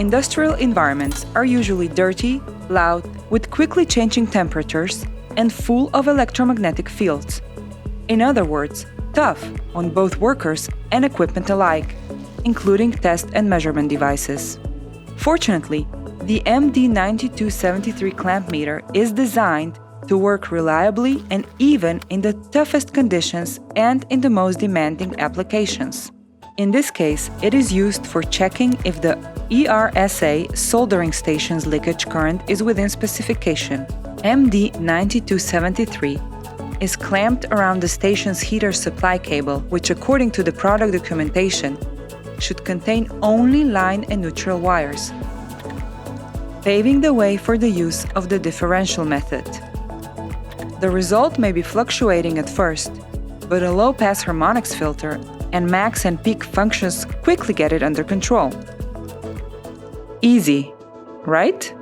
Industrial environments are usually dirty, loud, with quickly changing temperatures, and full of electromagnetic fields. In other words, tough on both workers and equipment alike, including test and measurement devices. Fortunately, the MD9273 clamp meter is designed to work reliably and even in the toughest conditions and in the most demanding applications. In this case, it is used for checking if the ERSA soldering station's leakage current is within specification. MD9273 is clamped around the station's heater supply cable, which according to the product documentation, should contain only line and neutral wires, paving the way for the use of the differential method. The result may be fluctuating at first, but a low-pass harmonics filter and max and peak functions quickly get it under control. Easy, right?